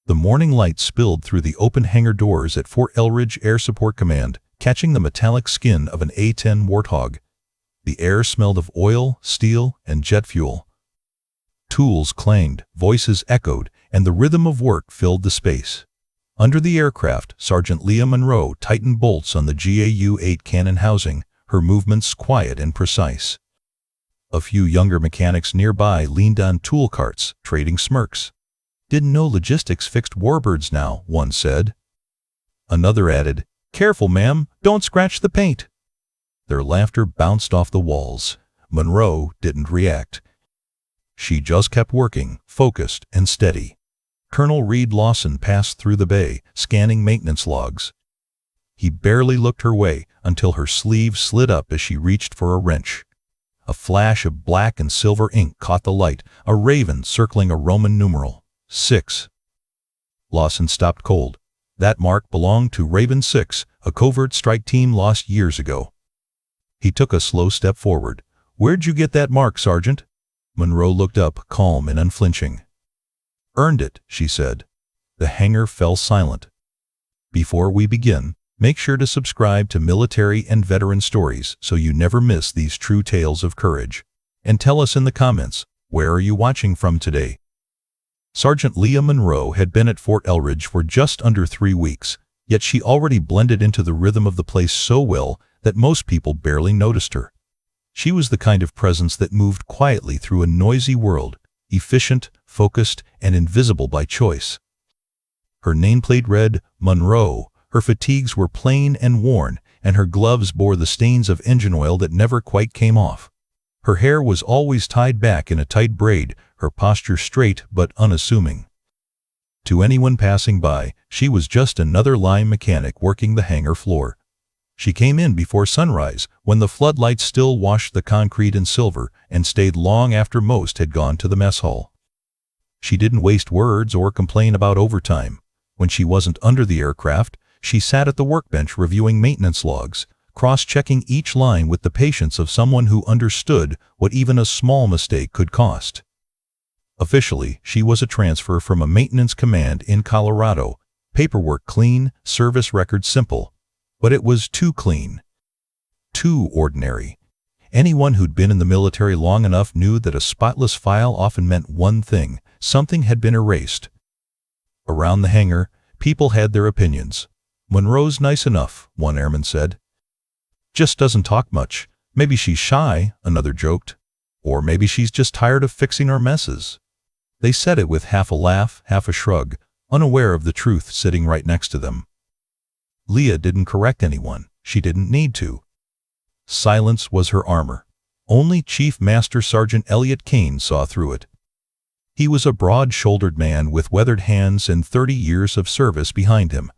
The morning light spilled through the open hangar doors at Fort Elridge Air Support Command, catching the metallic skin of an A-10 Warthog. The air smelled of oil, steel, and jet fuel. Tools clanged, voices echoed, and the rhythm of work filled the space. Under the aircraft, Sergeant Leah Monroe tightened bolts on the GAU-8 cannon housing, her movements quiet and precise. A few younger mechanics nearby leaned on tool carts, trading smirks. "Didn't know logistics fixed warbirds now," one said. Another added, "Careful, ma'am, don't scratch the paint." Their laughter bounced off the walls. Monroe didn't react. She just kept working, focused and steady. Colonel Reed Lawson passed through the bay, scanning maintenance logs. He barely looked her way until her sleeve slid up as she reached for a wrench. A flash of black and silver ink caught the light, a raven circling a Roman numeral, 6. Lawson stopped cold. That mark belonged to Raven 6, a covert strike team lost years ago. He took a slow step forward. "Where'd you get that mark, Sergeant?" Monroe looked up, calm and unflinching. "Earned it," she said. The hangar fell silent. Before we begin, make sure to subscribe to Military and Veteran Stories so you never miss these true tales of courage. And tell us in the comments, where are you watching from today? Sergeant Leah Monroe had been at Fort Elridge for just under 3 weeks, yet she already blended into the rhythm of the place so well that most people barely noticed her. She was the kind of presence that moved quietly through a noisy world, efficient, focused, and invisible by choice. Her nameplate read, Monroe. Her fatigues were plain and worn, and her gloves bore the stains of engine oil that never quite came off. Her hair was always tied back in a tight braid, her posture straight but unassuming. To anyone passing by, she was just another line mechanic working the hangar floor. She came in before sunrise, when the floodlights still washed the concrete in silver, and stayed long after most had gone to the mess hall. She didn't waste words or complain about overtime. When she wasn't under the aircraft, she sat at the workbench reviewing maintenance logs, cross-checking each line with the patience of someone who understood what even a small mistake could cost. Officially, she was a transfer from a maintenance command in Colorado, paperwork clean, service record simple. But it was too clean. Too ordinary. Anyone who'd been in the military long enough knew that a spotless file often meant one thing: something had been erased. Around the hangar, people had their opinions. "Monroe's nice enough," one airman said. "Just doesn't talk much. Maybe she's shy," another joked. "Or maybe she's just tired of fixing our messes." They said it with half a laugh, half a shrug, unaware of the truth sitting right next to them. Leah didn't correct anyone. She didn't need to. Silence was her armor. Only Chief Master Sergeant Elliot Kane saw through it. He was a broad-shouldered man with weathered hands and 30 years of service behind him.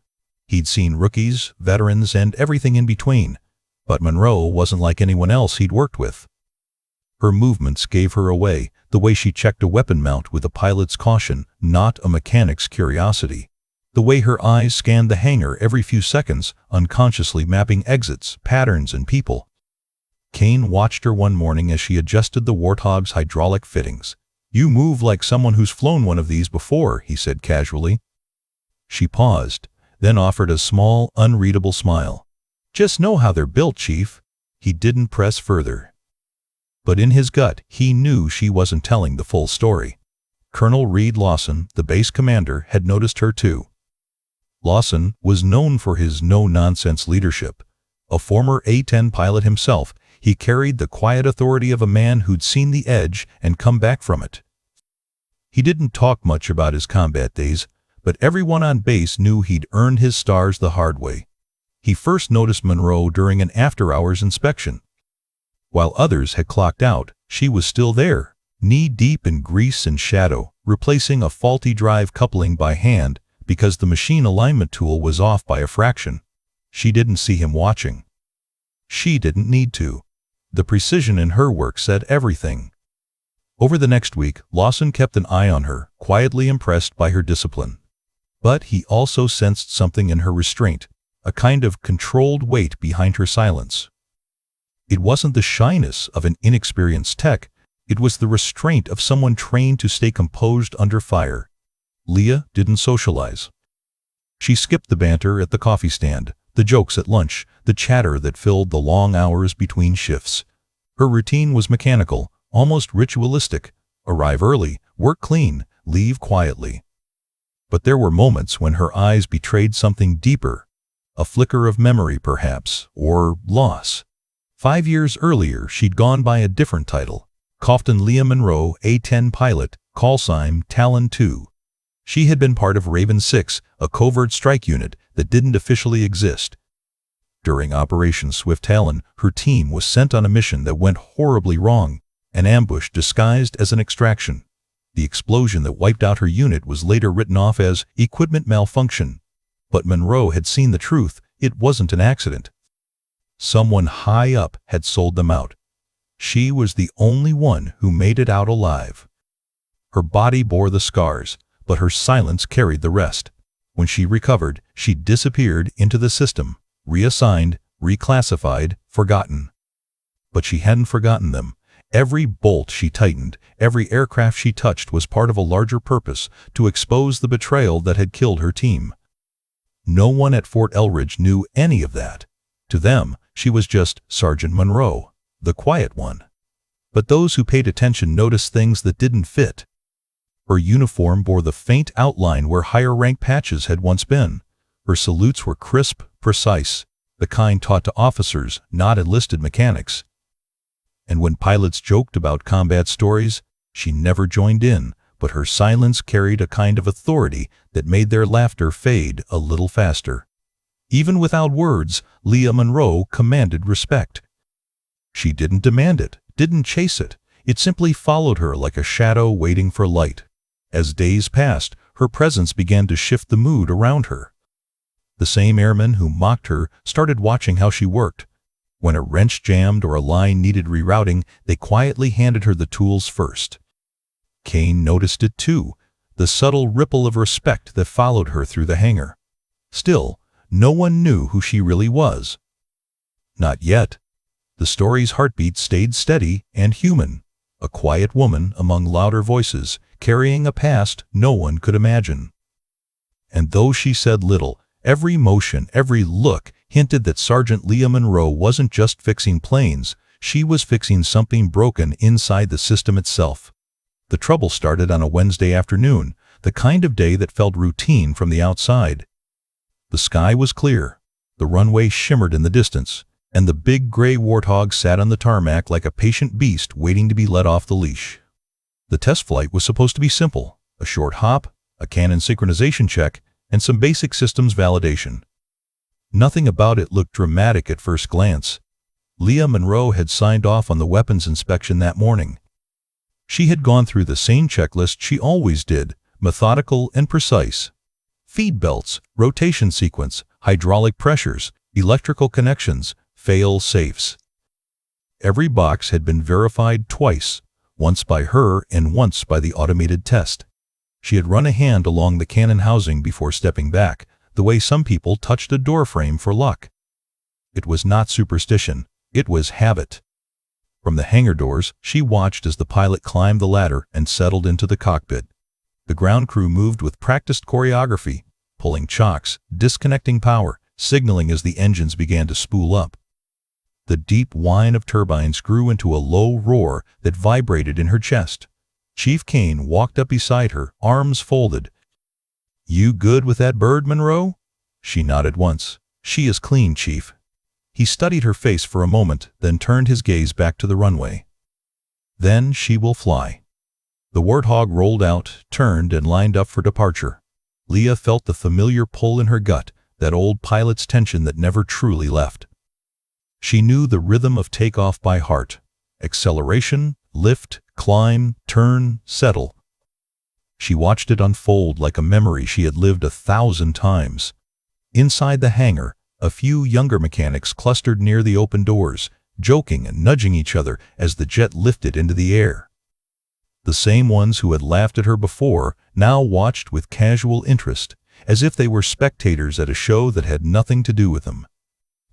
He'd seen rookies, veterans, and everything in between. But Monroe wasn't like anyone else he'd worked with. Her movements gave her away, the way she checked a weapon mount with a pilot's caution, not a mechanic's curiosity. The way her eyes scanned the hangar every few seconds, unconsciously mapping exits, patterns, and people. Kane watched her one morning as she adjusted the Warthog's hydraulic fittings. "You move like someone who's flown one of these before," he said casually. She paused, then offered a small, unreadable smile. "Just know how they're built, Chief." He didn't press further. But in his gut, he knew she wasn't telling the full story. Colonel Reed Lawson, the base commander, had noticed her too. Lawson was known for his no-nonsense leadership. A former A-10 pilot himself, he carried the quiet authority of a man who'd seen the edge and come back from it. He didn't talk much about his combat days, but everyone on base knew he'd earned his stars the hard way. He first noticed Monroe during an after-hours inspection. While others had clocked out, she was still there, knee-deep in grease and shadow, replacing a faulty drive coupling by hand because the machine alignment tool was off by a fraction. She didn't see him watching. She didn't need to. The precision in her work said everything. Over the next week, Lawson kept an eye on her, quietly impressed by her discipline. But he also sensed something in her restraint, a kind of controlled weight behind her silence. It wasn't the shyness of an inexperienced tech, it was the restraint of someone trained to stay composed under fire. Leah didn't socialize. She skipped the banter at the coffee stand, the jokes at lunch, the chatter that filled the long hours between shifts. Her routine was mechanical, almost ritualistic. Arrive early, work clean, leave quietly. But there were moments when her eyes betrayed something deeper. A flicker of memory, perhaps, or loss. 5 years earlier, she'd gone by a different title. Captain Leah Monroe, A-10 pilot, callsign Talon 2. She had been part of Raven 6, a covert strike unit that didn't officially exist. During Operation Swift Talon, her team was sent on a mission that went horribly wrong, an ambush disguised as an extraction. The explosion that wiped out her unit was later written off as equipment malfunction. But Monroe had seen the truth. It wasn't an accident. Someone high up had sold them out. She was the only one who made it out alive. Her body bore the scars, but her silence carried the rest. When she recovered, she disappeared into the system, reassigned, reclassified, forgotten. But she hadn't forgotten them. Every bolt she tightened, every aircraft she touched was part of a larger purpose, to expose the betrayal that had killed her team. No one at Fort Elridge knew any of that. To them, she was just Sergeant Monroe, the quiet one. But those who paid attention noticed things that didn't fit. Her uniform bore the faint outline where higher rank patches had once been. Her salutes were crisp, precise, the kind taught to officers, not enlisted mechanics. And when pilots joked about combat stories, she never joined in, but her silence carried a kind of authority that made their laughter fade a little faster. Even without words, Leah Monroe commanded respect. She didn't demand it, didn't chase it. It simply followed her like a shadow waiting for light. As days passed, her presence began to shift the mood around her. The same airmen who mocked her started watching how she worked. When a wrench jammed or a line needed rerouting, they quietly handed her the tools first. Kane noticed it too, the subtle ripple of respect that followed her through the hangar. Still, no one knew who she really was. Not yet. The story's heartbeat stayed steady and human, a quiet woman among louder voices, carrying a past no one could imagine. And though she said little, every motion, every look hinted that Sergeant Leah Monroe wasn't just fixing planes, she was fixing something broken inside the system itself. The trouble started on a Wednesday afternoon, the kind of day that felt routine from the outside. The sky was clear, the runway shimmered in the distance, and the big gray Warthog sat on the tarmac like a patient beast waiting to be let off the leash. The test flight was supposed to be simple, a short hop, a cannon synchronization check, and some basic systems validation. Nothing about it looked dramatic at first glance. Leah Monroe had signed off on the weapons inspection that morning. She had gone through the same checklist she always did, methodical and precise. Feed belts, rotation sequence, hydraulic pressures, electrical connections, fail-safes. Every box had been verified twice, once by her and once by the automated test. She had run a hand along the cannon housing before stepping back, the way some people touched a door frame for luck. It was not superstition, it was habit. From the hangar doors, she watched as the pilot climbed the ladder and settled into the cockpit. The ground crew moved with practiced choreography, pulling chocks, disconnecting power, signaling as the engines began to spool up. The deep whine of turbines grew into a low roar that vibrated in her chest. Chief Kane walked up beside her, arms folded. "You good with that bird, Monroe?" She nodded once. "She is clean, Chief." He studied her face for a moment, then turned his gaze back to the runway. "Then she will fly." The Warthog rolled out, turned, and lined up for departure. Leah felt the familiar pull in her gut, that old pilot's tension that never truly left. She knew the rhythm of takeoff by heart. Acceleration, lift, climb, turn, settle. She watched it unfold like a memory she had lived 1,000 times. Inside the hangar, a few younger mechanics clustered near the open doors, joking and nudging each other as the jet lifted into the air. The same ones who had laughed at her before now watched with casual interest, as if they were spectators at a show that had nothing to do with them.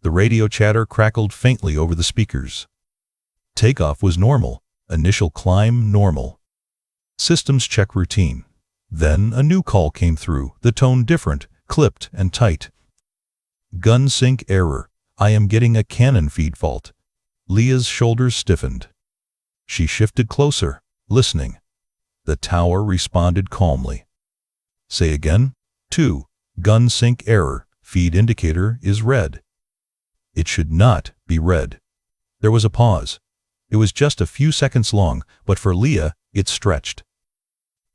The radio chatter crackled faintly over the speakers. Takeoff was normal, initial climb normal. Systems check routine. Then a new call came through, the tone different, clipped and tight. "Gun sync error. I am getting a cannon feed fault." Leah's shoulders stiffened. She shifted closer, listening. The tower responded calmly. "Say again." 2. Gun sync error. Feed indicator is red. It should not be red. There was a pause. It was just a few seconds long, but for Leah, it stretched.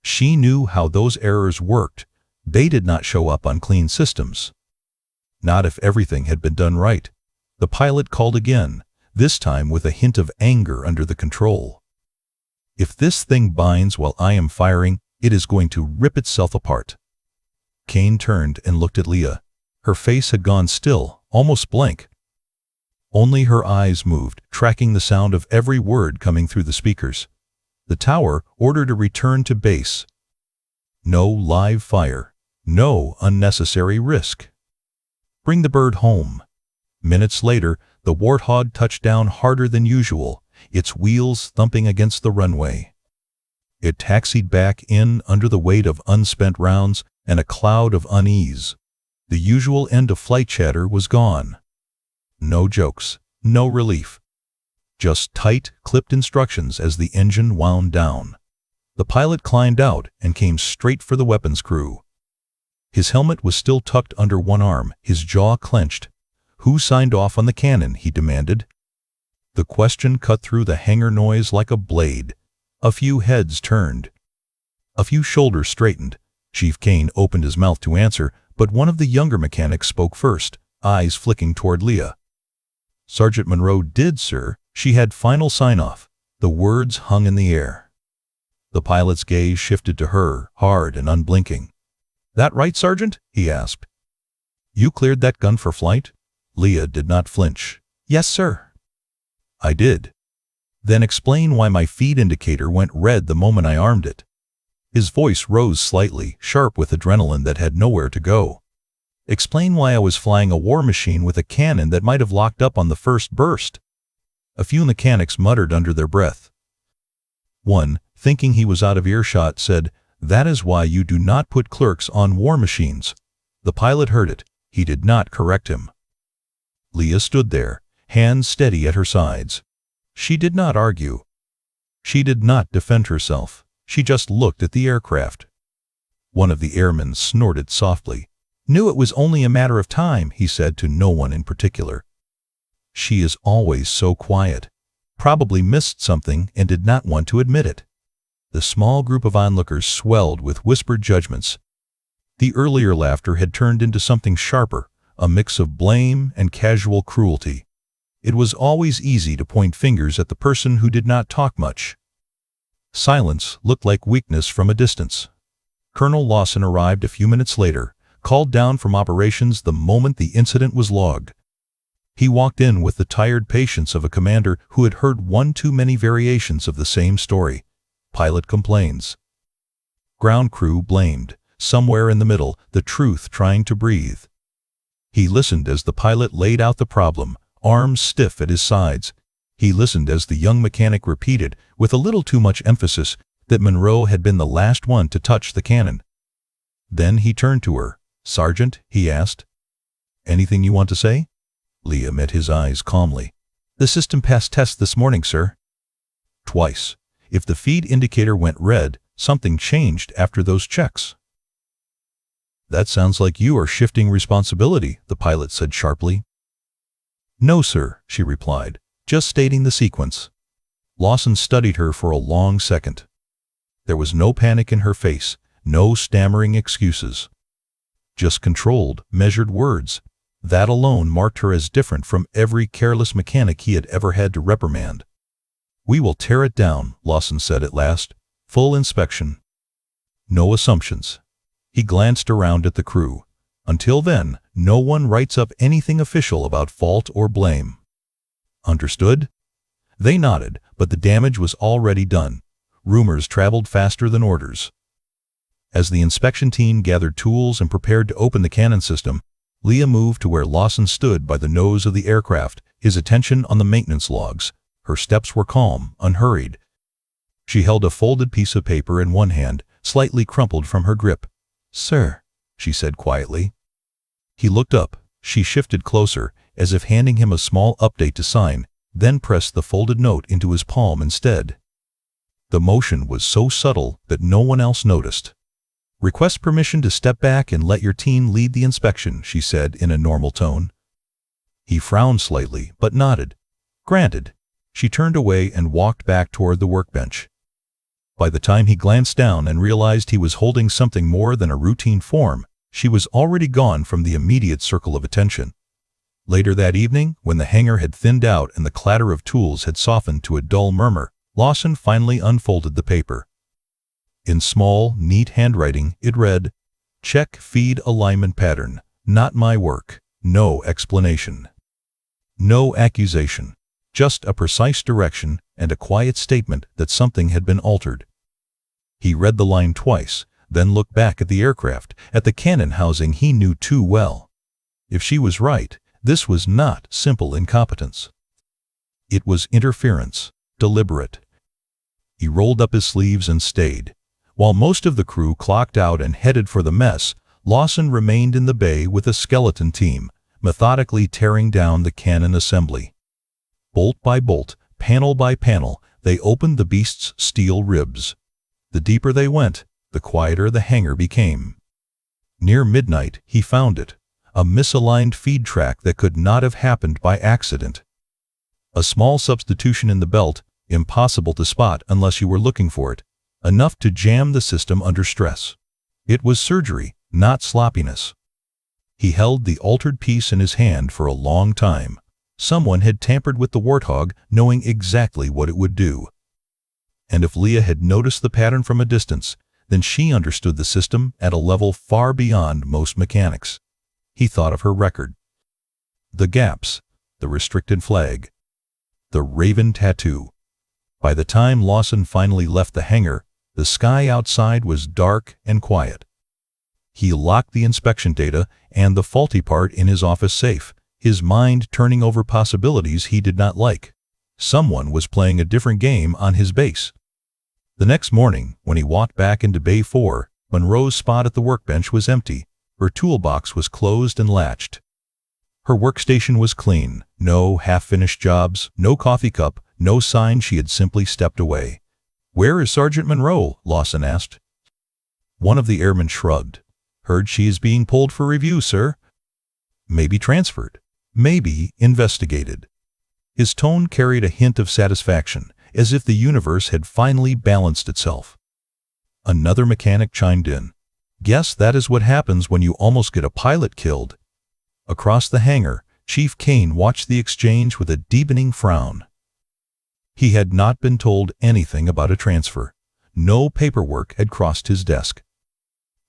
She knew how those errors worked. They did not show up on clean systems. Not if everything had been done right. The pilot called again, this time with a hint of anger under the control. "If this thing binds while I am firing, it is going to rip itself apart." Kane turned and looked at Leah. Her face had gone still, almost blank. Only her eyes moved, tracking the sound of every word coming through the speakers. The tower ordered a return to base. No live fire. No unnecessary risk. Bring the bird home. Minutes later, the Warthog touched down harder than usual, its wheels thumping against the runway. It taxied back in under the weight of unspent rounds and a cloud of unease. The usual end-of-flight chatter was gone. No jokes, no relief. Just tight, clipped instructions as the engine wound down. The pilot climbed out and came straight for the weapons crew. His helmet was still tucked under one arm, his jaw clenched. "Who signed off on the cannon?" he demanded. The question cut through the hangar noise like a blade. A few heads turned. A few shoulders straightened. Chief Kane opened his mouth to answer, but one of the younger mechanics spoke first, eyes flicking toward Leah. "Sergeant Monroe did, sir. She had final sign-off." The words hung in the air. The pilot's gaze shifted to her, hard and unblinking. "That right, Sergeant?" he asked. "You cleared that gun for flight?" Leah did not flinch. "Yes, sir." "I did." "Then explain why my feed indicator went red the moment I armed it." His voice rose slightly, sharp with adrenaline that had nowhere to go. "Explain why I was flying a war machine with a cannon that might have locked up on the first burst." A few mechanics muttered under their breath. One, thinking he was out of earshot, said, "That is why you do not put clerks on war machines." The pilot heard it. He did not correct him. Leah stood there, hands steady at her sides. She did not argue. She did not defend herself. She just looked at the aircraft. One of the airmen snorted softly. "Knew it was only a matter of time," he said to no one in particular. "She is always so quiet." Probably missed something and did not want to admit it. The small group of onlookers swelled with whispered judgments. The earlier laughter had turned into something sharper, a mix of blame and casual cruelty. It was always easy to point fingers at the person who did not talk much. Silence looked like weakness from a distance. Colonel Lawson arrived a few minutes later, called down from operations the moment the incident was logged. He walked in with the tired patience of a commander who had heard one too many variations of the same story. Pilot complains. Ground crew blamed. Somewhere in the middle, the truth trying to breathe. He listened as the pilot laid out the problem, arms stiff at his sides. He listened as the young mechanic repeated, with a little too much emphasis, that Monroe had been the last one to touch the cannon. Then he turned to her. "Sergeant," he asked. "Anything you want to say?" Leah met his eyes calmly. "The system passed test this morning, sir." "Twice. If the feed indicator went red, something changed after those checks." "That sounds like you are shifting responsibility," the pilot said sharply. "No, sir," she replied, "just stating the sequence." Lawson studied her for a long second. There was no panic in her face, no stammering excuses. Just controlled, measured words. That alone marked her as different from every careless mechanic he had ever had to reprimand. "We will tear it down," Lawson said at last. "Full inspection. No assumptions." He glanced around at the crew. "Until then, no one writes up anything official about fault or blame." "Understood?" They nodded, but the damage was already done. Rumors traveled faster than orders. As the inspection team gathered tools and prepared to open the cannon system, Leah moved to where Lawson stood by the nose of the aircraft, his attention on the maintenance logs. Her steps were calm, unhurried. She held a folded piece of paper in one hand, slightly crumpled from her grip. "Sir," she said quietly. He looked up. She shifted closer, as if handing him a small update to sign, then pressed the folded note into his palm instead. The motion was so subtle that no one else noticed. "Request permission to step back and let your team lead the inspection," she said in a normal tone. He frowned slightly, but nodded. "Granted." She turned away and walked back toward the workbench. By the time he glanced down and realized he was holding something more than a routine form, she was already gone from the immediate circle of attention. Later that evening, when the hangar had thinned out and the clatter of tools had softened to a dull murmur, Lawson finally unfolded the paper. In small, neat handwriting, it read, "Check feed alignment pattern. Not my work. No explanation. No accusation. Just a precise direction and a quiet statement that something had been altered." He read the line twice, then looked back at the aircraft, at the cannon housing he knew too well. If she was right, this was not simple incompetence. It was interference, deliberate. He rolled up his sleeves and stayed. While most of the crew clocked out and headed for the mess, Lawson remained in the bay with a skeleton team, methodically tearing down the cannon assembly. Bolt by bolt, panel by panel, they opened the beast's steel ribs. The deeper they went, the quieter the hangar became. Near midnight, he found it, a misaligned feed track that could not have happened by accident. A small substitution in the belt, impossible to spot unless you were looking for it, enough to jam the system under stress. It was surgery, not sloppiness. He held the altered piece in his hand for a long time. Someone had tampered with the Warthog, knowing exactly what it would do. And if Leah had noticed the pattern from a distance, then she understood the system at a level far beyond most mechanics. He thought of her record. The gaps, the restricted flag, the raven tattoo. By the time Lawson finally left the hangar, the sky outside was dark and quiet. He locked the inspection data and the faulty part in his office safe, his mind turning over possibilities he did not like. Someone was playing a different game on his base. The next morning, when he walked back into Bay 4, Monroe's spot at the workbench was empty. Her toolbox was closed and latched. Her workstation was clean. No half-finished jobs, no coffee cup, no sign she had simply stepped away. "Where is Sergeant Monroe?" Lawson asked. One of the airmen shrugged. "Heard she is being pulled for review, sir." "Maybe transferred. Maybe investigated." His tone carried a hint of satisfaction, as if the universe had finally balanced itself. Another mechanic chimed in. "Guess that is what happens when you almost get a pilot killed." Across the hangar, Chief Kane watched the exchange with a deepening frown. He had not been told anything about a transfer. No paperwork had crossed his desk.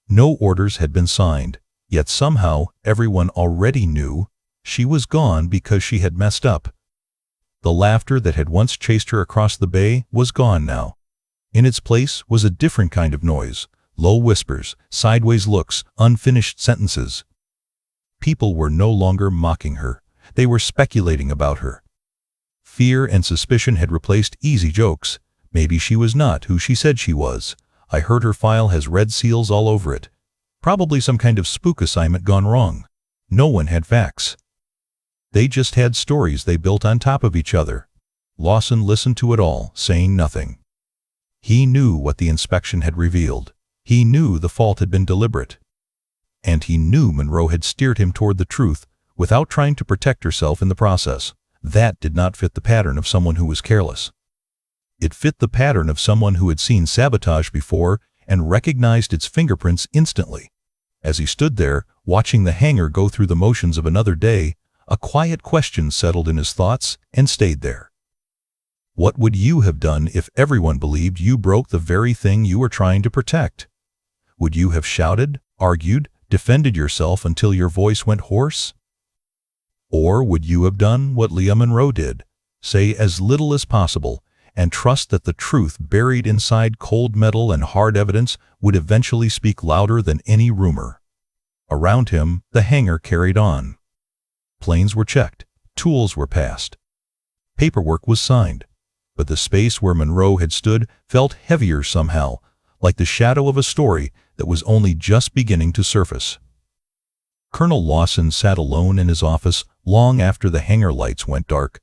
No orders had been signed, yet somehow everyone already knew she was gone because she had messed up. The laughter that had once chased her across the bay was gone now. In its place was a different kind of noise, low whispers, sideways looks, unfinished sentences. People were no longer mocking her. They were speculating about her. Fear and suspicion had replaced easy jokes. "Maybe she was not who she said she was. I heard her file has red seals all over it. Probably some kind of spook assignment gone wrong." No one had facts. They just had stories they built on top of each other. Lawson listened to it all, saying nothing. He knew what the inspection had revealed. He knew the fault had been deliberate. And he knew Monroe had steered him toward the truth without trying to protect herself in the process. That did not fit the pattern of someone who was careless. It fit the pattern of someone who had seen sabotage before and recognized its fingerprints instantly. As he stood there, watching the hangar go through the motions of another day, a quiet question settled in his thoughts and stayed there. What would you have done if everyone believed you broke the very thing you were trying to protect? Would you have shouted, argued, defended yourself until your voice went hoarse? Or would you have done what Leah Monroe did, say as little as possible, and trust that the truth buried inside cold metal and hard evidence would eventually speak louder than any rumor? Around him, the hangar carried on. Planes were checked, tools were passed. Paperwork was signed, but the space where Monroe had stood felt heavier somehow, like the shadow of a story that was only just beginning to surface. Colonel Lawson sat alone in his office long after the hangar lights went dark.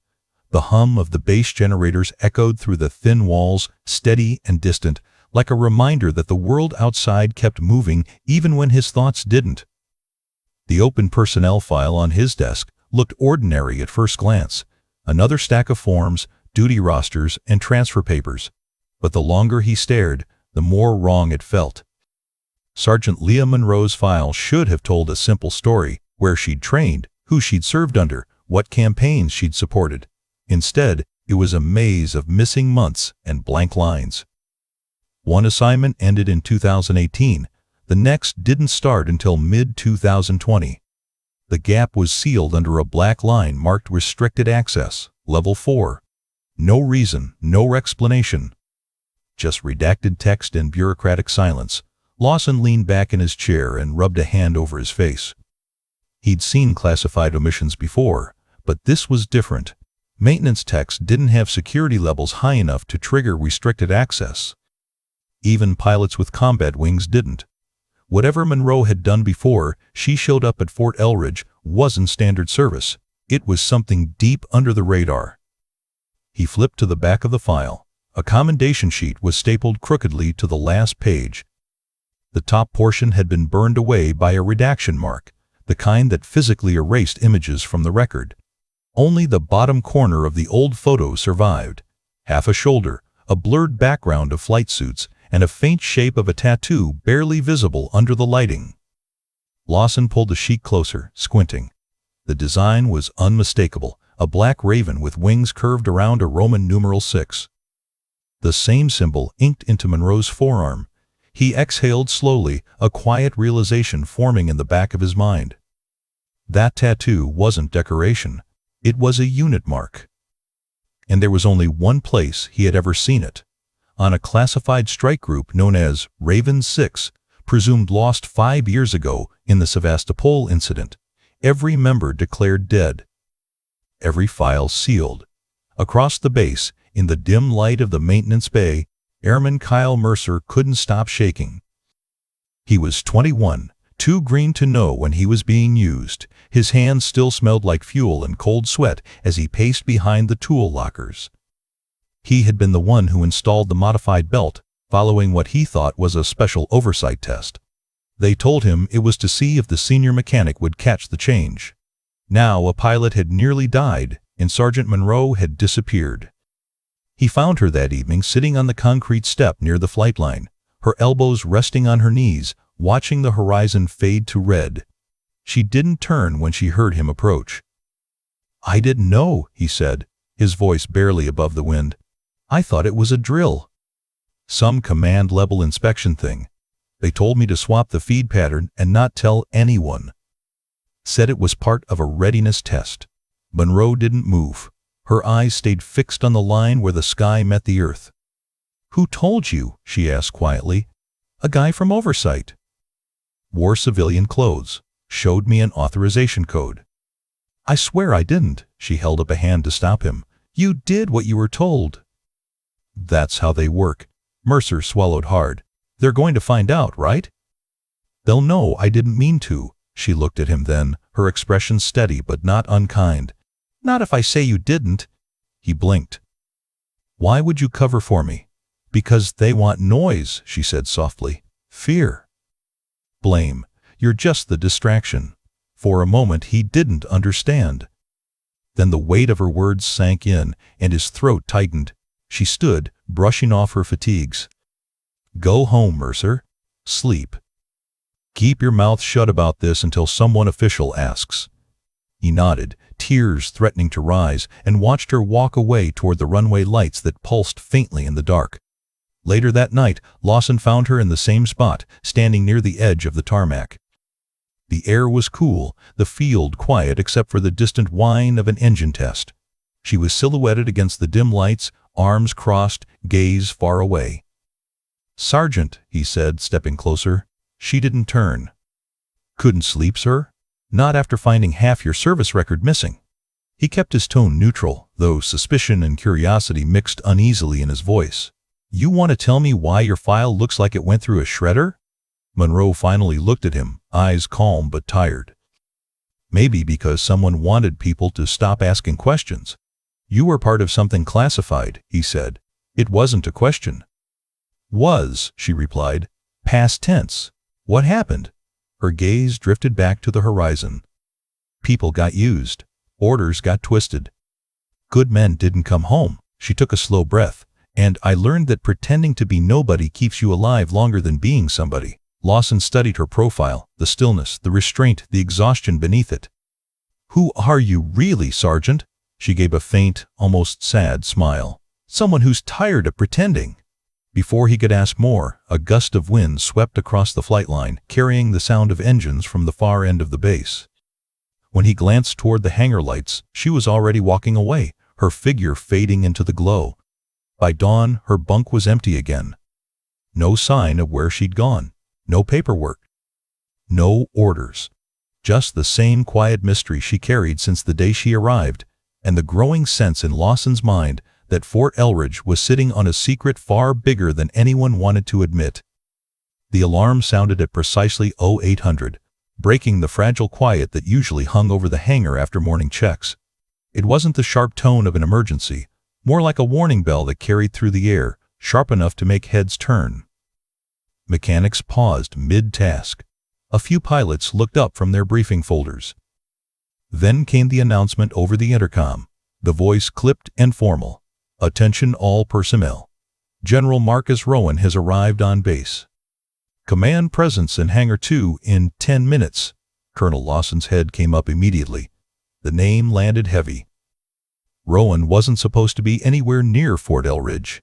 The hum of the base generators echoed through the thin walls, steady and distant, like a reminder that the world outside kept moving even when his thoughts didn't. The open personnel file on his desk looked ordinary at first glance. Another stack of forms, duty rosters, and transfer papers. But the longer he stared, the more wrong it felt. Sergeant Leah Monroe's file should have told a simple story: where she'd trained, who she'd served under, what campaigns she'd supported. Instead, it was a maze of missing months and blank lines. One assignment ended in 2018. The next didn't start until mid-2020. The gap was sealed under a black line marked Restricted Access, Level 4. No reason, no explanation. Just redacted text and bureaucratic silence. Lawson leaned back in his chair and rubbed a hand over his face. He'd seen classified omissions before, but this was different. Maintenance techs didn't have security levels high enough to trigger restricted access. Even pilots with combat wings didn't. Whatever Monroe had done before she showed up at Fort Elridge wasn't standard service. It was something deep under the radar. He flipped to the back of the file. A commendation sheet was stapled crookedly to the last page. The top portion had been burned away by a redaction mark, the kind that physically erased images from the record. Only the bottom corner of the old photo survived. Half a shoulder, a blurred background of flight suits, and a faint shape of a tattoo barely visible under the lighting. Lawson pulled the sheet closer, squinting. The design was unmistakable, a black raven with wings curved around a Roman numeral 6. The same symbol inked into Monroe's forearm. He exhaled slowly, a quiet realization forming in the back of his mind. That tattoo wasn't decoration. It was a unit mark. And there was only one place he had ever seen it. On a classified strike group known as Raven 6, presumed lost 5 years ago in the Sevastopol incident. Every member declared dead. Every file sealed. Across the base, in the dim light of the maintenance bay, Airman Kyle Mercer couldn't stop shaking. He was 21, too green to know when he was being used. His hands still smelled like fuel and cold sweat as he paced behind the tool lockers. He had been the one who installed the modified belt, following what he thought was a special oversight test. They told him it was to see if the senior mechanic would catch the change. Now a pilot had nearly died, and Sergeant Monroe had disappeared. He found her that evening sitting on the concrete step near the flight line, her elbows resting on her knees, watching the horizon fade to red. She didn't turn when she heard him approach. "I didn't know," he said, his voice barely above the wind. "I thought it was a drill. Some command-level inspection thing. They told me to swap the feed pattern and not tell anyone. Said it was part of a readiness test." Monroe didn't move. Her eyes stayed fixed on the line where the sky met the earth. "Who told you?" she asked quietly. "A guy from Oversight. Wore civilian clothes. Showed me an authorization code." "I swear I didn't." She held up a hand to stop him. "You did what you were told." "That's how they work." Mercer swallowed hard. "They're going to find out, right?" "They'll know I didn't mean to." She looked at him then, her expression steady but not unkind. "Not if I say you didn't." He blinked. "Why would you cover for me?" "Because they want noise," she said softly. "Fear. Blame. You're just the distraction." For a moment he didn't understand. Then the weight of her words sank in, and his throat tightened. She stood, brushing off her fatigues. "Go home, Mercer. Sleep. Keep your mouth shut about this until someone official asks." He nodded, tears threatening to rise, and watched her walk away toward the runway lights that pulsed faintly in the dark. Later that night, Lawson found her in the same spot, standing near the edge of the tarmac. The air was cool, the field quiet except for the distant whine of an engine test. She was silhouetted against the dim lights, arms crossed, gaze far away. "Sergeant," he said, stepping closer. She didn't turn. "Couldn't sleep, sir? Not after finding half your service record missing." He kept his tone neutral, though suspicion and curiosity mixed uneasily in his voice. You want to tell me why your file looks like it went through a shredder? Monroe finally looked at him, eyes calm but tired. Maybe because someone wanted people to stop asking questions. You were part of something classified, he said. It wasn't a question. Was, she replied. Past tense. What happened? Her gaze drifted back to the horizon. People got used. Orders got twisted. Good men didn't come home. She took a slow breath. And I learned that pretending to be nobody keeps you alive longer than being somebody. Lawson studied her profile, the stillness, the restraint, the exhaustion beneath it. Who are you really, Sergeant? She gave a faint, almost sad smile. Someone who's tired of pretending. Before he could ask more, a gust of wind swept across the flight line, carrying the sound of engines from the far end of the base. When he glanced toward the hangar lights, she was already walking away, her figure fading into the glow. By dawn, her bunk was empty again. No sign of where she'd gone. No paperwork. No orders. Just the same quiet mystery she carried since the day she arrived, and the growing sense in Lawson's mind that Fort Elridge was sitting on a secret far bigger than anyone wanted to admit. The alarm sounded at precisely 0800, breaking the fragile quiet that usually hung over the hangar after morning checks. It wasn't the sharp tone of an emergency, more like a warning bell that carried through the air, sharp enough to make heads turn. Mechanics paused mid-task. A few pilots looked up from their briefing folders. Then came the announcement over the intercom, the voice clipped and formal. Attention all personnel. General Marcus Rowan has arrived on base. Command presence in Hangar 2 in 10 minutes. Colonel Lawson's head came up immediately. The name landed heavy. Rowan wasn't supposed to be anywhere near Fort Elridge.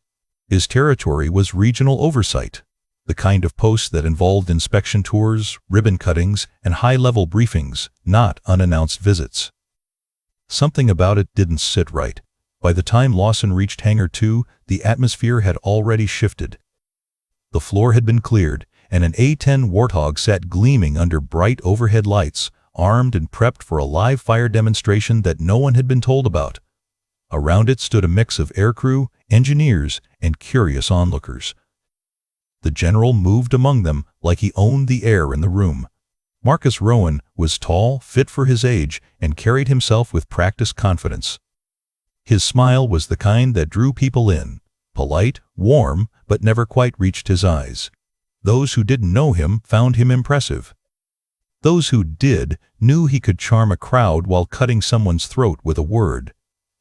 His territory was regional oversight, the kind of post that involved inspection tours, ribbon cuttings, and high-level briefings, not unannounced visits. Something about it didn't sit right. By the time Lawson reached Hangar 2, the atmosphere had already shifted. The floor had been cleared, and an A-10 Warthog sat gleaming under bright overhead lights, armed and prepped for a live fire demonstration that no one had been told about. Around it stood a mix of aircrew, engineers, and curious onlookers. The general moved among them like he owned the air in the room. Marcus Rowan was tall, fit for his age, and carried himself with practiced confidence. His smile was the kind that drew people in, polite, warm, but never quite reached his eyes. Those who didn't know him found him impressive. Those who did knew he could charm a crowd while cutting someone's throat with a word.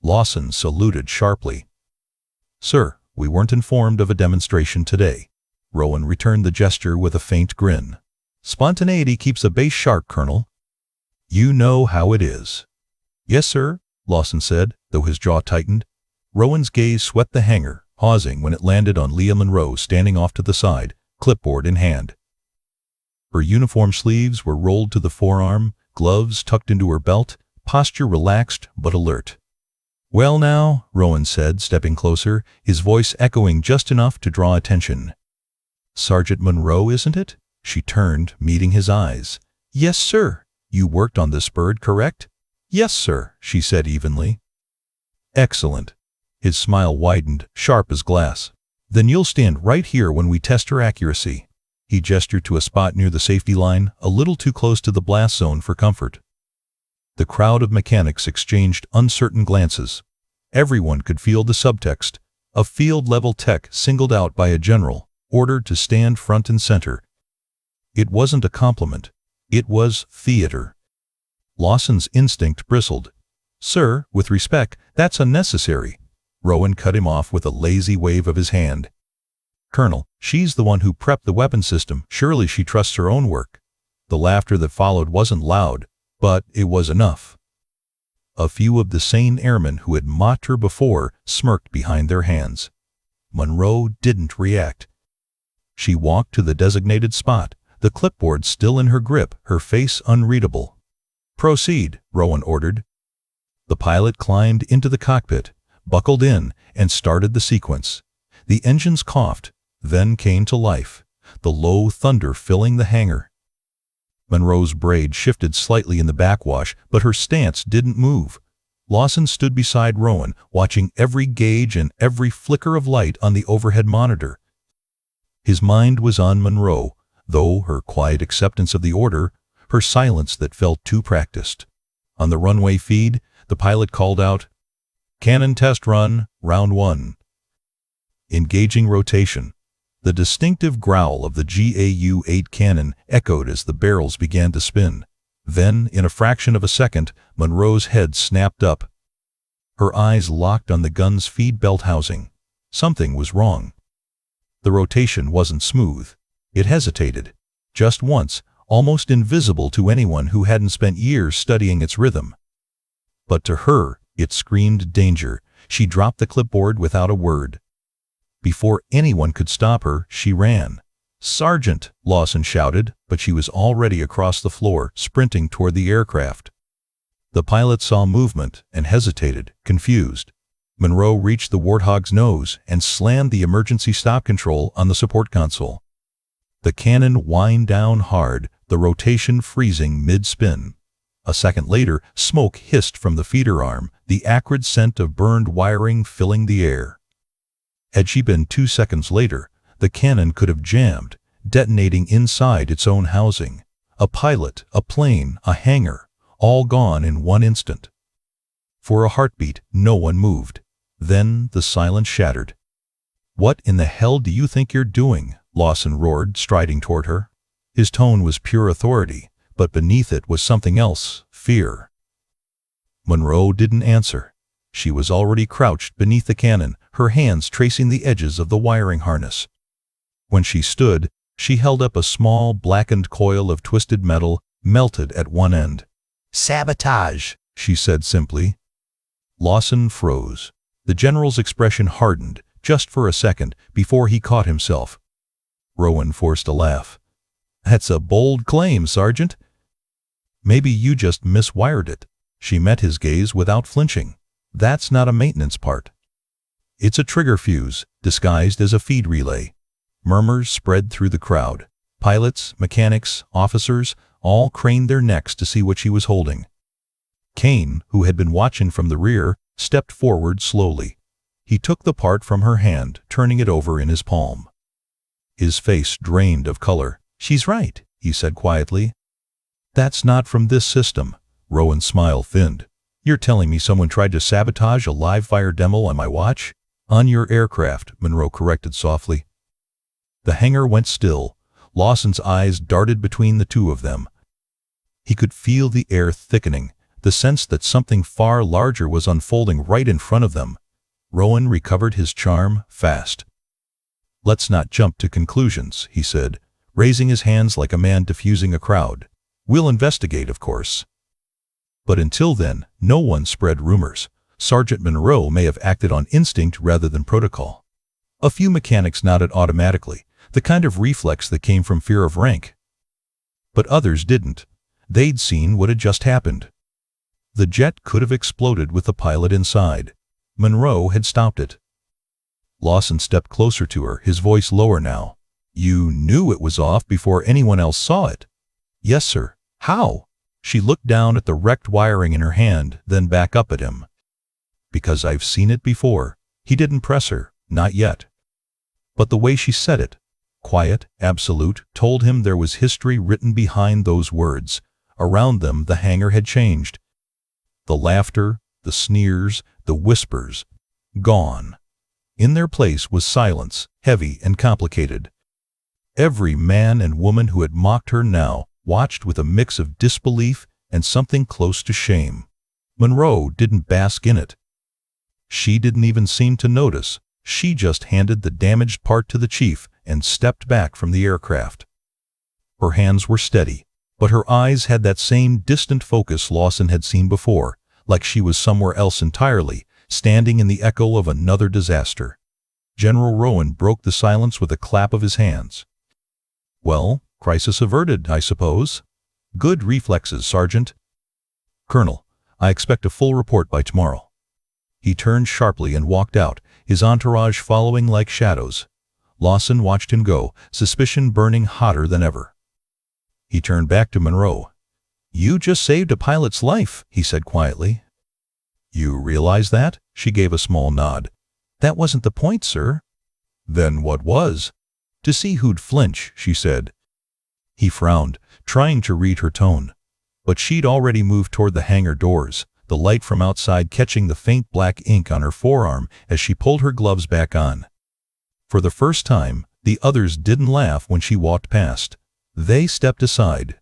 Lawson saluted sharply. Sir, we weren't informed of a demonstration today. Rowan returned the gesture with a faint grin. Spontaneity keeps a base sharp, Colonel. You know how it is. Yes, sir, Lawson said, though his jaw tightened. Rowan's gaze swept the hangar, pausing when it landed on Leah Monroe standing off to the side, clipboard in hand. Her uniform sleeves were rolled to the forearm, gloves tucked into her belt, posture relaxed but alert. Well now, Rowan said, stepping closer, his voice echoing just enough to draw attention. Sergeant Monroe, isn't it? She turned, meeting his eyes. Yes, sir. You worked on this bird, correct? Yes, sir, she said evenly. Excellent. His smile widened, sharp as glass. Then you'll stand right here when we test her accuracy. He gestured to a spot near the safety line, a little too close to the blast zone for comfort. The crowd of mechanics exchanged uncertain glances. Everyone could feel the subtext, a field-level tech singled out by a general, ordered to stand front and center. It wasn't a compliment. It was theater. Lawson's instinct bristled. Sir, with respect, that's unnecessary. Rowan cut him off with a lazy wave of his hand. Colonel, she's the one who prepped the weapon system. Surely she trusts her own work. The laughter that followed wasn't loud, but it was enough. A few of the sane airmen who had mocked her before smirked behind their hands. Monroe didn't react. She walked to the designated spot, the clipboard still in her grip, her face unreadable. Proceed, Rowan ordered. The pilot climbed into the cockpit, buckled in, and started the sequence. The engines coughed, then came to life, the low thunder filling the hangar. Monroe's braid shifted slightly in the backwash, but her stance didn't move. Lawson stood beside Rowan, watching every gauge and every flicker of light on the overhead monitor. His mind was on Monroe, though her quiet acceptance of the order, her silence that felt too practiced. On the runway feed, the pilot called out, "Cannon test run, round 1. Engaging rotation." The distinctive growl of the GAU-8 cannon echoed as the barrels began to spin. Then, in a fraction of a second, Monroe's head snapped up. Her eyes locked on the gun's feed belt housing. Something was wrong. The rotation wasn't smooth. It hesitated. Just once, almost invisible to anyone who hadn't spent years studying its rhythm. But to her, it screamed danger. She dropped the clipboard without a word. Before anyone could stop her, she ran. "Sergeant!" Lawson shouted, but she was already across the floor, sprinting toward the aircraft. The pilot saw movement and hesitated, confused. Monroe reached the Warthog's nose and slammed the emergency stop control on the support console. The cannon whined down hard, the rotation freezing mid-spin. A second later, smoke hissed from the feeder arm, the acrid scent of burned wiring filling the air. Had she been 2 seconds later, the cannon could have jammed, detonating inside its own housing. A pilot, a plane, a hangar, all gone in one instant. For a heartbeat, no one moved. Then the silence shattered. "What in the hell do you think you're doing?" Lawson roared, striding toward her. His tone was pure authority, but beneath it was something else, fear. Monroe didn't answer. She was already crouched beneath the cannon, her hands tracing the edges of the wiring harness. When she stood, she held up a small, blackened coil of twisted metal, melted at one end. "Sabotage," she said simply. Lawson froze. The general's expression hardened, just for a second, before he caught himself. Rowan forced a laugh. "That's a bold claim, Sergeant." "Maybe you just miswired it." She met his gaze without flinching. "That's not a maintenance part. It's a trigger fuse, disguised as a feed relay." Murmurs spread through the crowd. Pilots, mechanics, officers, all craned their necks to see what she was holding. Kane, who had been watching from the rear, stepped forward slowly. He took the part from her hand, turning it over in his palm. His face drained of color. "She's right," he said quietly. "That's not from this system." Rowan's smile thinned. "You're telling me someone tried to sabotage a live-fire demo on my watch?" "On your aircraft," Monroe corrected softly. The hangar went still. Lawson's eyes darted between the two of them. He could feel the air thickening, the sense that something far larger was unfolding right in front of them. Rowan recovered his charm fast. "Let's not jump to conclusions," he said, raising his hands like a man diffusing a crowd. "We'll investigate, of course. But until then, no one spread rumors. Sergeant Monroe may have acted on instinct rather than protocol." A few mechanics nodded automatically, the kind of reflex that came from fear of rank. But others didn't. They'd seen what had just happened. The jet could have exploded with the pilot inside. Monroe had stopped it. Lawson stepped closer to her, his voice lower now. "You knew it was off before anyone else saw it?" "Yes, sir." "How?" She looked down at the wrecked wiring in her hand, then back up at him. "Because I've seen it before." He didn't press her, not yet. But the way she said it, quiet, absolute, told him there was history written behind those words. Around them, the hangar had changed. The laughter, the sneers, the whispers, gone. In their place was silence, heavy and complicated. Every man and woman who had mocked her now watched with a mix of disbelief and something close to shame. Monroe didn't bask in it. She didn't even seem to notice. She just handed the damaged part to the chief and stepped back from the aircraft. Her hands were steady, but her eyes had that same distant focus Lawson had seen before, like she was somewhere else entirely, standing in the echo of another disaster. General Rowan broke the silence with a clap of his hands. "Well, crisis averted, I suppose. Good reflexes, Sergeant." "Colonel, I expect a full report by tomorrow." He turned sharply and walked out, his entourage following like shadows. Lawson watched him go, suspicion burning hotter than ever. He turned back to Monroe. "You just saved a pilot's life," he said quietly. You realize that? She gave a small nod. That wasn't the point, sir. Then what was? To see who'd flinch, she said. He frowned, trying to read her tone. But she'd already moved toward the hangar doors, the light from outside catching the faint black ink on her forearm as she pulled her gloves back on. For the first time, the others didn't laugh when she walked past. They stepped aside.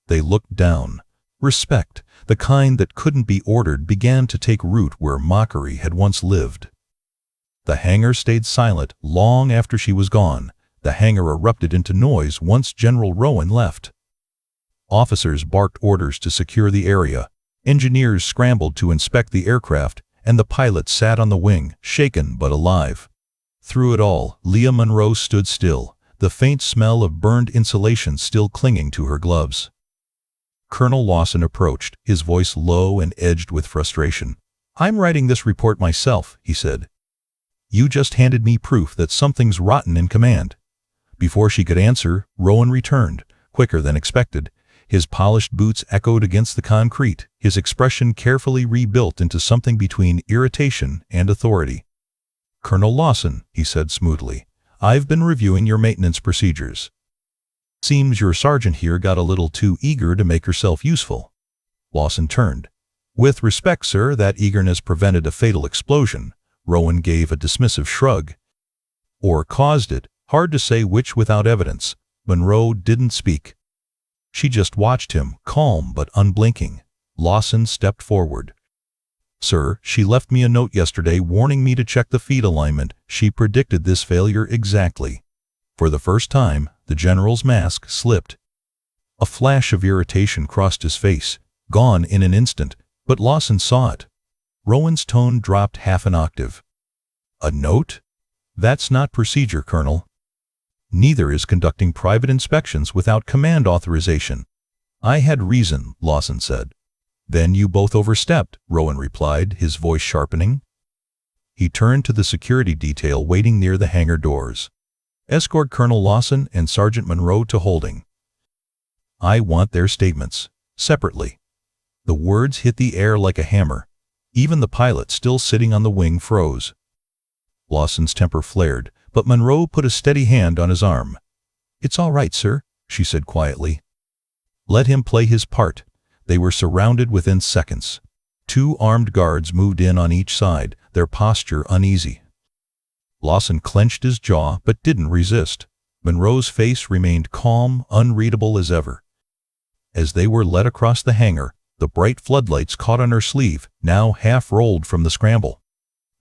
They looked down. Respect, the kind that couldn't be ordered, began to take root where mockery had once lived. The hangar stayed silent long after she was gone. The hangar erupted into noise once General Rowan left. Officers barked orders to secure the area. Engineers scrambled to inspect the aircraft, and the pilot sat on the wing, shaken but alive. Through it all, Leah Monroe stood still, the faint smell of burned insulation still clinging to her gloves. Colonel Lawson approached, his voice low and edged with frustration. "I'm writing this report myself," he said. "You just handed me proof that something's rotten in command." Before she could answer, Rowan returned, quicker than expected. His polished boots echoed against the concrete, his expression carefully rebuilt into something between irritation and authority. "Colonel Lawson," he said smoothly, "I've been reviewing your maintenance procedures. Seems your sergeant here got a little too eager to make herself useful." Lawson turned. "With respect, sir, that eagerness prevented a fatal explosion." Rowan gave a dismissive shrug. "Or caused it, hard to say which without evidence." Monroe didn't speak. She just watched him, calm but unblinking. Lawson stepped forward. "Sir, she left me a note yesterday warning me to check the feed alignment. She predicted this failure exactly." For the first time, the general's mask slipped. A flash of irritation crossed his face, gone in an instant, but Lawson saw it. Rowan's tone dropped half an octave. "A note? That's not procedure, Colonel. Neither is conducting private inspections without command authorization." "I had reason," Lawson said. "Then you both overstepped," Rowan replied, his voice sharpening. He turned to the security detail waiting near the hangar doors. "Escort Colonel Lawson and Sergeant Monroe to holding. I want their statements, separately." The words hit the air like a hammer. Even the pilot, still sitting on the wing, froze. Lawson's temper flared, but Monroe put a steady hand on his arm. "It's all right, sir," she said quietly. Let him play his part. They were surrounded within seconds. 2 armed guards moved in on each side, their posture uneasy. Lawson clenched his jaw but didn't resist. Monroe's face remained calm, unreadable as ever. As they were led across the hangar, the bright floodlights caught on her sleeve, now half rolled from the scramble.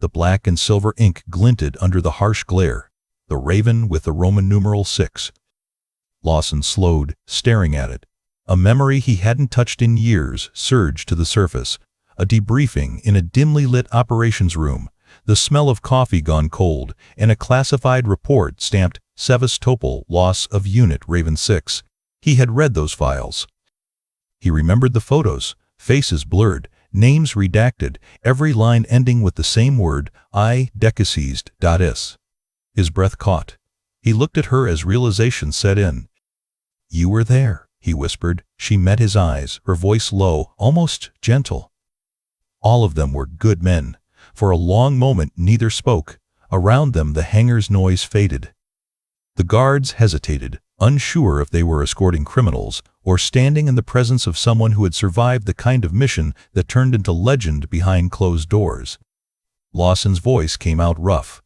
The black and silver ink glinted under the harsh glare, the raven with the Roman numeral 6. Lawson slowed, staring at it. A memory he hadn't touched in years surged to the surface. A debriefing in a dimly lit operations room, the smell of coffee gone cold, and a classified report stamped Sevastopol, loss of Unit Raven 6. He had read those files. He remembered the photos, faces blurred, names redacted, every line ending with the same word, I-decaseized.s. His breath caught. He looked at her as realization set in. "You were there," he whispered. She met his eyes, her voice low, almost gentle. All of them were good men. For a long moment neither spoke. Around them the hangar's noise faded. The guards hesitated, unsure if they were escorting criminals or standing in the presence of someone who had survived the kind of mission that turned into legend behind closed doors. Lawson's voice came out rough.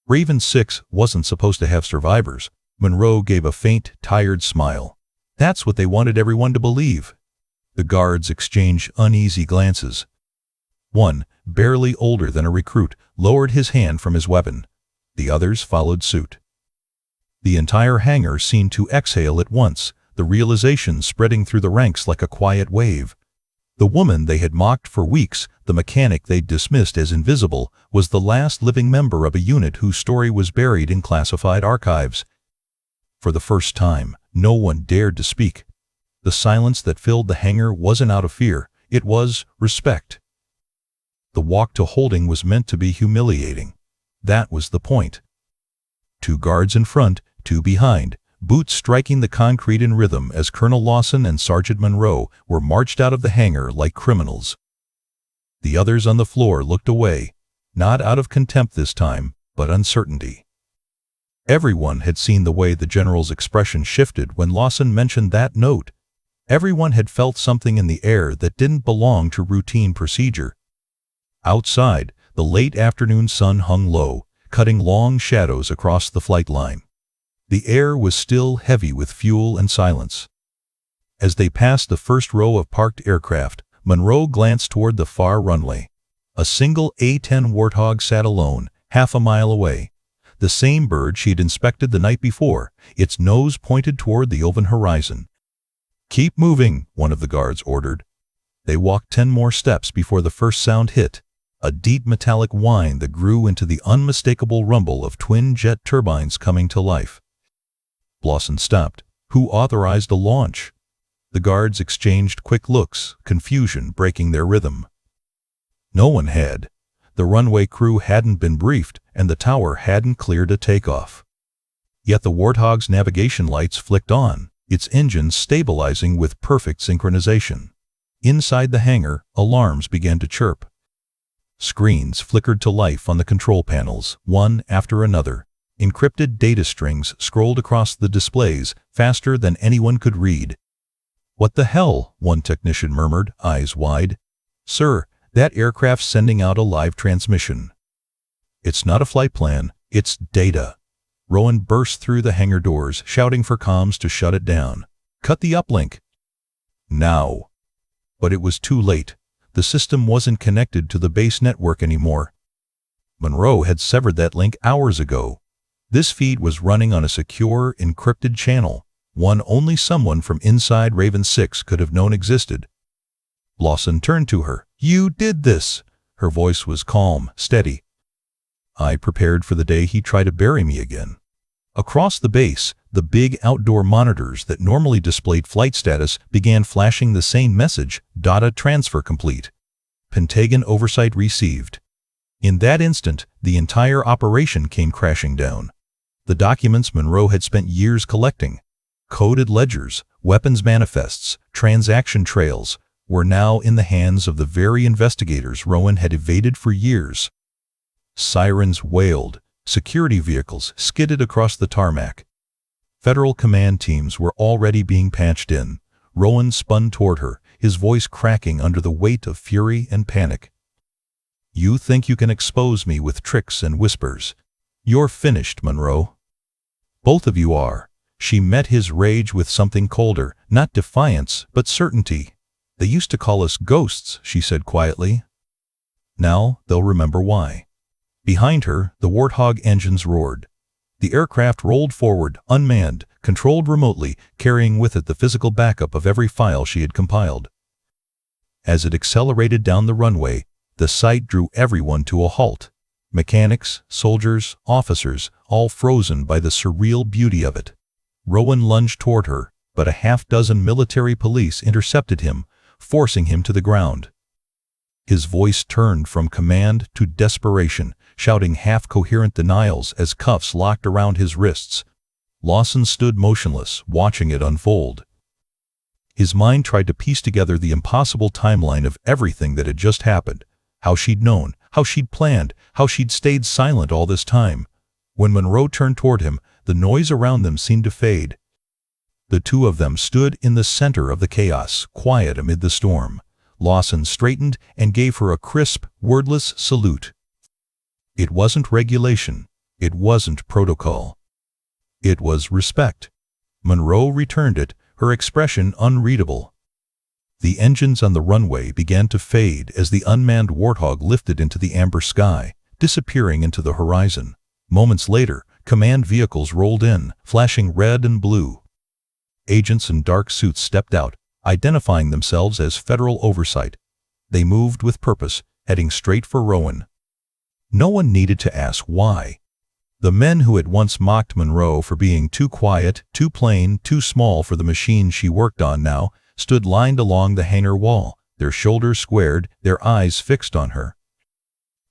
"Raven 6 wasn't supposed to have survivors." Monroe gave a faint, tired smile. "That's what they wanted everyone to believe." The guards exchanged uneasy glances. One, barely older than a recruit, lowered his hand from his weapon. The others followed suit. The entire hangar seemed to exhale at once, the realization spreading through the ranks like a quiet wave. The woman they had mocked for weeks, the mechanic they'd dismissed as invisible, was the last living member of a unit whose story was buried in classified archives. For the first time, no one dared to speak. The silence that filled the hangar wasn't out of fear, it was respect. The walk to holding was meant to be humiliating. That was the point. 2 guards in front, 2 behind, boots striking the concrete in rhythm as Colonel Lawson and Sergeant Monroe were marched out of the hangar like criminals. The others on the floor looked away, not out of contempt this time, but uncertainty. Everyone had seen the way the general's expression shifted when Lawson mentioned that note. Everyone had felt something in the air that didn't belong to routine procedure. Outside, the late afternoon sun hung low, cutting long shadows across the flight line. The air was still heavy with fuel and silence. As they passed the first row of parked aircraft, Monroe glanced toward the far runway. A single A-10 Warthog sat alone, half a mile away. The same bird she'd inspected the night before, its nose pointed toward the open horizon. "Keep moving," one of the guards ordered. They walked 10 more steps before the first sound hit, a deep metallic whine that grew into the unmistakable rumble of twin jet turbines coming to life. Lawson stopped. "Who authorized the launch?" The guards exchanged quick looks, confusion breaking their rhythm. No one had. The runway crew hadn't been briefed, and the tower hadn't cleared a takeoff. Yet the Warthog's navigation lights flicked on, its engines stabilizing with perfect synchronization. Inside the hangar, alarms began to chirp. Screens flickered to life on the control panels, one after another. Encrypted data strings scrolled across the displays faster than anyone could read. "What the hell?" one technician murmured, eyes wide. "Sir, that aircraft's sending out a live transmission." "It's not a flight plan, it's data." Rowan burst through the hangar doors, shouting for comms to shut it down. "Cut the uplink." Now. But it was too late. The system wasn't connected to the base network anymore. Monroe had severed that link hours ago. This feed was running on a secure, encrypted channel, one only someone from inside Raven 6 could have known existed. Lawson turned to her. "You did this!" Her voice was calm, steady. "I prepared for the day he'd try to bury me again." Across the base, the big outdoor monitors that normally displayed flight status began flashing the same message: "Data transfer complete. Pentagon oversight received." In that instant, the entire operation came crashing down. The documents Monroe had spent years collecting, coded ledgers, weapons manifests, transaction trails, were now in the hands of the very investigators Rowan had evaded for years. Sirens wailed. Security vehicles skidded across the tarmac. Federal command teams were already being patched in. Rowan spun toward her, his voice cracking under the weight of fury and panic. "You think you can expose me with tricks and whispers? You're finished, Monroe. Both of you are." She met his rage with something colder, not defiance, but certainty. "They used to call us ghosts," she said quietly. "Now they'll remember why." Behind her, the Warthog engines roared. The aircraft rolled forward, unmanned, controlled remotely, carrying with it the physical backup of every file she had compiled. As it accelerated down the runway, the sight drew everyone to a halt. Mechanics, soldiers, officers, all frozen by the surreal beauty of it. Rowan lunged toward her, but a half-dozen military police intercepted him, forcing him to the ground. His voice turned from command to desperation, shouting half-coherent denials as cuffs locked around his wrists. Lawson stood motionless, watching it unfold. His mind tried to piece together the impossible timeline of everything that had just happened. How she'd known, how she'd planned, how she'd stayed silent all this time. When Monroe turned toward him, the noise around them seemed to fade. The two of them stood in the center of the chaos, quiet amid the storm. Lawson straightened and gave her a crisp, wordless salute. It wasn't regulation. It wasn't protocol. It was respect. Monroe returned it, her expression unreadable. The engines on the runway began to fade as the unmanned Warthog lifted into the amber sky, disappearing into the horizon. Moments later, command vehicles rolled in, flashing red and blue. Agents in dark suits stepped out, identifying themselves as federal oversight. They moved with purpose, heading straight for Rowan. No one needed to ask why. The men who had once mocked Monroe for being too quiet, too plain, too small for the machine she worked on now stood lined along the hangar wall, their shoulders squared, their eyes fixed on her.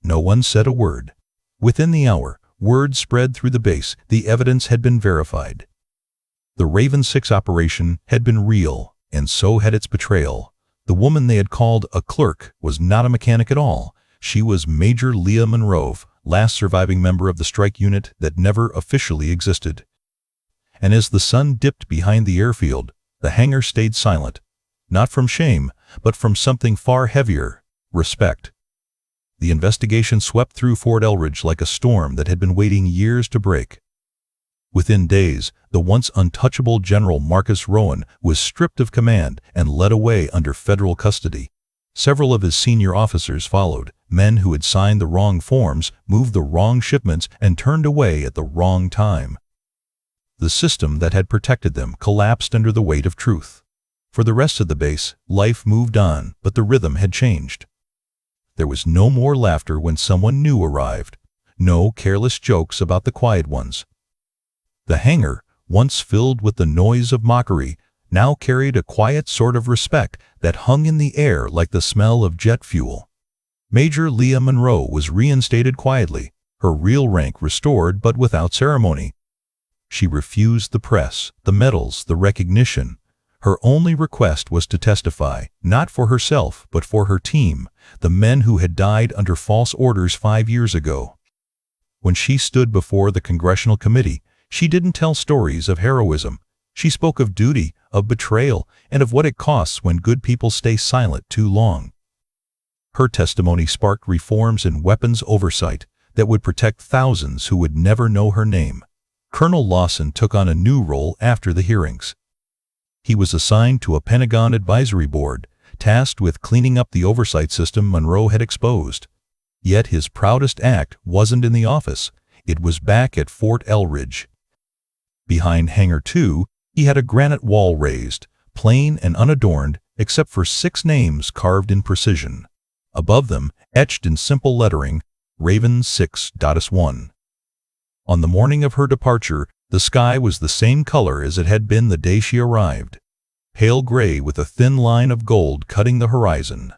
No one said a word. Within the hour, word spread through the base. The evidence had been verified. The Raven 6 operation had been real, and so had its betrayal. The woman they had called a clerk was not a mechanic at all. She was Major Leah Monroe, last surviving member of the strike unit that never officially existed. And as the sun dipped behind the airfield, the hangar stayed silent, not from shame, but from something far heavier: respect. The investigation swept through Fort Elridge like a storm that had been waiting years to break. Within days, the once untouchable General Marcus Rowan was stripped of command and led away under federal custody. Several of his senior officers followed, men who had signed the wrong forms, moved the wrong shipments, and turned away at the wrong time. The system that had protected them collapsed under the weight of truth. For the rest of the base, life moved on, but the rhythm had changed. There was no more laughter when someone new arrived, no careless jokes about the quiet ones. The hangar, once filled with the noise of mockery, now carried a quiet sort of respect that hung in the air like the smell of jet fuel. Major Leah Monroe was reinstated quietly, her real rank restored but without ceremony. She refused the press, the medals, the recognition. Her only request was to testify, not for herself but for her team, the men who had died under false orders 5 years ago. When she stood before the Congressional Committee, she didn't tell stories of heroism. She spoke of duty, of betrayal, and of what it costs when good people stay silent too long. Her testimony sparked reforms in weapons oversight that would protect thousands who would never know her name. Colonel Lawson took on a new role after the hearings. He was assigned to a Pentagon advisory board, tasked with cleaning up the oversight system Monroe had exposed. Yet his proudest act wasn't in the office. It was back at Fort Elridge. Behind Hangar 2, he had a granite wall raised, plain and unadorned, except for 6 names carved in precision. Above them, etched in simple lettering, Raven 6.1. On the morning of her departure, the sky was the same color as it had been the day she arrived, pale gray with a thin line of gold cutting the horizon.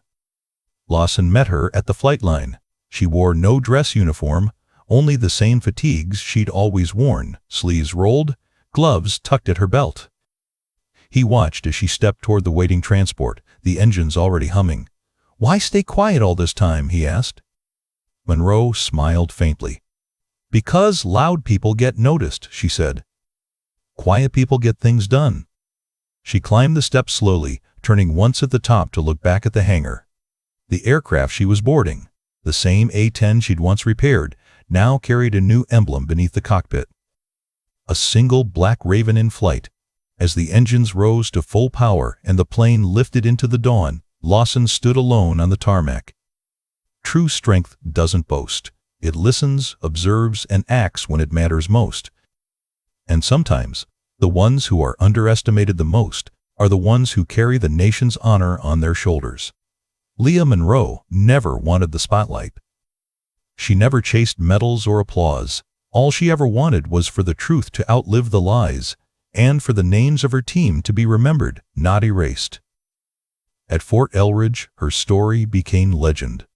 Lawson met her at the flight line. She wore no dress uniform, only the same fatigues she'd always worn, sleeves rolled, gloves tucked at her belt. He watched as she stepped toward the waiting transport, the engines already humming. "Why stay quiet all this time?" he asked. Monroe smiled faintly. "Because loud people get noticed," she said. "Quiet people get things done." She climbed the steps slowly, turning once at the top to look back at the hangar. The aircraft she was boarding, the same A-10 she'd once repaired, now carried a new emblem beneath the cockpit. A single black Raven in flight. As the engines rose to full power and the plane lifted into the dawn, Lawson stood alone on the tarmac. True strength doesn't boast. It listens, observes, and acts when it matters most. And sometimes, the ones who are underestimated the most are the ones who carry the nation's honor on their shoulders. Leah Monroe never wanted the spotlight. She never chased medals or applause. All she ever wanted was for the truth to outlive the lies, and for the names of her team to be remembered, not erased. At Fort Elridge, her story became legend.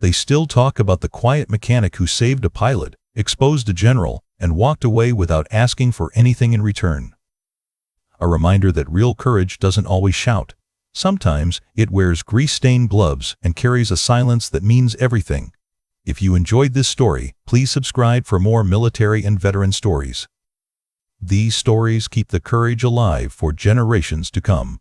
They still talk about the quiet mechanic who saved a pilot, exposed a general, and walked away without asking for anything in return. A reminder that real courage doesn't always shout. Sometimes it wears grease-stained gloves and carries a silence that means everything. If you enjoyed this story, please subscribe for more military and veteran stories. These stories keep the courage alive for generations to come.